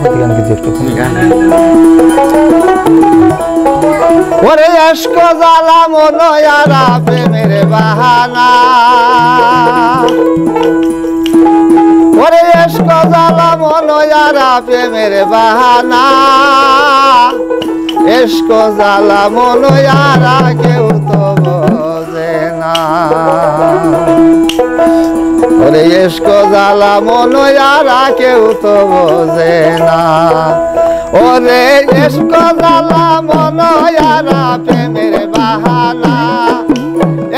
আপত্তি গান কিছু একটু ওরে এশক জ্বালা মনয়ারা প্রেমের বাহানা ওরে এশক জ্বালা মনয়ারা প্রেমের বাহানা এশক জ্বালা মনয়ারা কেউ তো বোঝে না ওরে এশক জ্বালা মনয়ারা কেউ তো বোঝে না ওরে এশক জ্বালা মনয়ারা প্রেমের বাহানা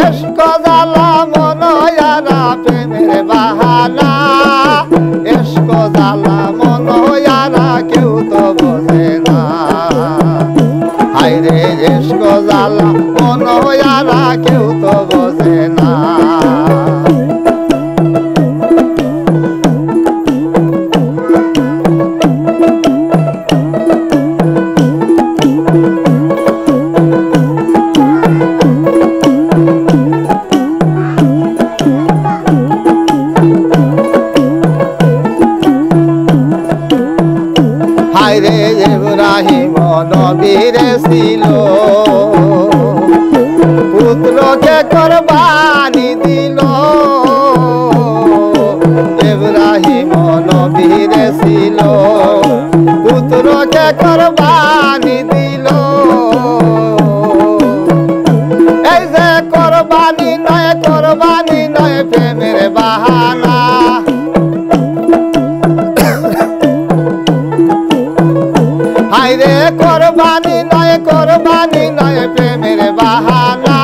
এশক জ্বালা মনয়ারা প্রেমের বাহানা এশক জ্বালা মনয়ারা কেউ তো বোঝে না হায়রে এশক জ্বালা মনয়ারা কেউ তো বোঝে না হায়রে ইব্রাহিম নবীর ছিল পুত্রকে কুরবানি দিল ইব্রাহিম নবীর ছিল পুত্রকে কুরবানি দিল এই যে কুরবানি নয় প্রেমের বাহানা হায়রে কুরবানি নয় প্রেমের বাহানা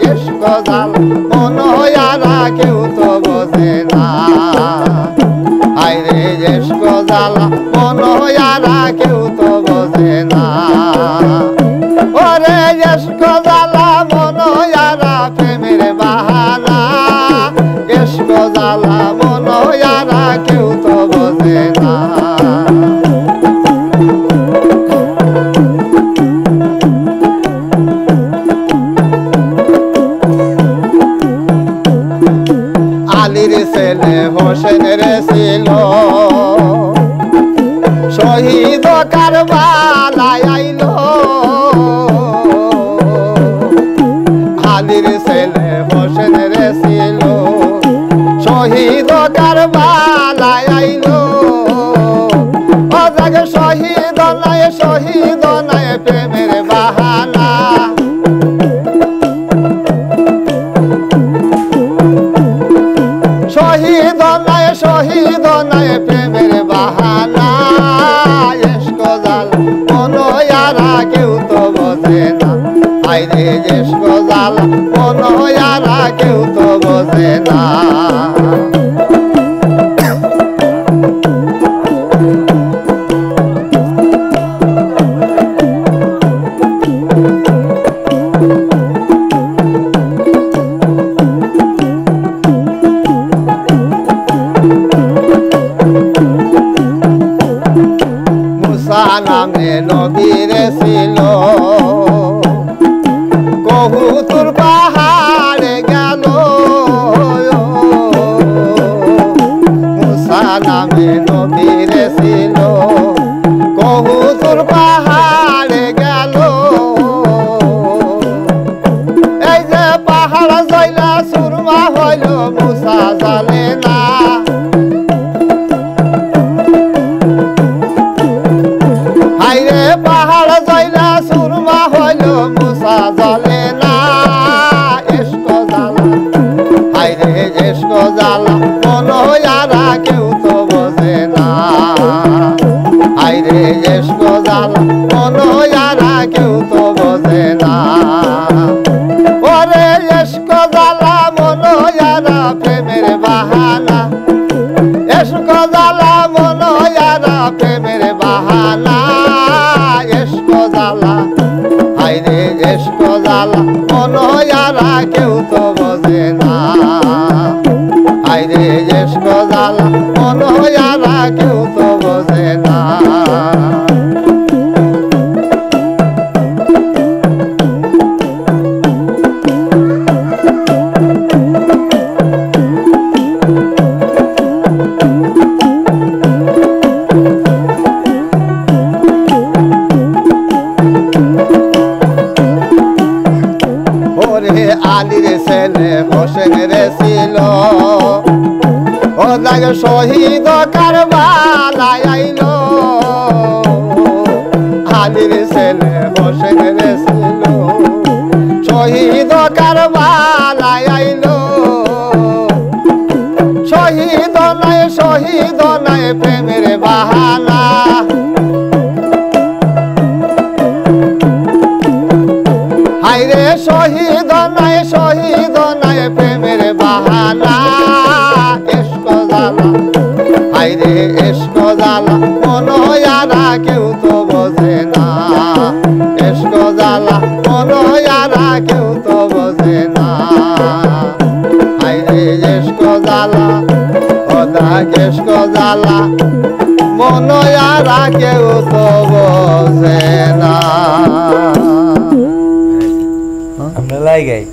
ইশক জ্বালা মনয়ারা কেউ তো বোঝে না হায়রে ইশক জ্বালা মনয়ারা কেউ তো বোঝে না ওরে ইশক জ্বালা মনয়ারা প্রেমের বাহানা ইশক জ্বালা মনয়ারা কেউ তো বোঝে না আলীর ছেলে হোসেনের ছিল শহীদ কারবালায় আইল আলীর ছেলে হোসেনের ছিল শহীদ কারবালায় আইল অজাগ শহীদ নয় প্রেমের বাহানা শহীদ নয় প্রেমের বাহানা ইশক জ্বালা মনয়ারা কেউ তো বোঝে না হায়রে ইশক জ্বালা মনয়ারা কেউ তো বোঝে না নামে নবীর ছিল কহুতুর পাহাড়ে গেল মুসা নামে নবীর ছিল কহুতুর পাহাড়ে গেল এই যে পাহাড় জয়লা সুরমা হইল মুসা জানে না হায়রে পাহাড় জয়লা সুরমা হইল মুসা জলে না ইশক জ্বালা হায়রে ইশক জ্বালা মনয়ারা কেউ তো বোঝে না হায়রে ইশক জ্বালা মনয়ারা কেউ তো বোঝে না ওরে ইশক জ্বালা মনয়ারা প্রেমের বাহানা ইশক জ্বালা মনয়ারা প্রেমের বাহানা ইশক জ্বালা হায়রে ইশক জ্বালা মনয়ারা কেউ তো বোঝে না হায়রে ইশক জ্বালা মনয়ারা কেউ তো বোঝে না শহীদ কারবালায় আইলো আলীর ছেলে হোসেন রে ছিল শহীদ কারবালায় আইলো শহীদ নাই প্রেমের বাহানা হায়রে শহীদ নাই প্রেমের বাহানা ইশক জালা হায়রে ইশক জালা মনোয়ারা কেউ তো বোঝে না ইশক জালা মনোয়ারা কেউ তো বোঝে না হায়রে ইশক জালা ওদা ইশক জালা মনোয়ারা কেউ তো বোঝে না আমরা লাগাই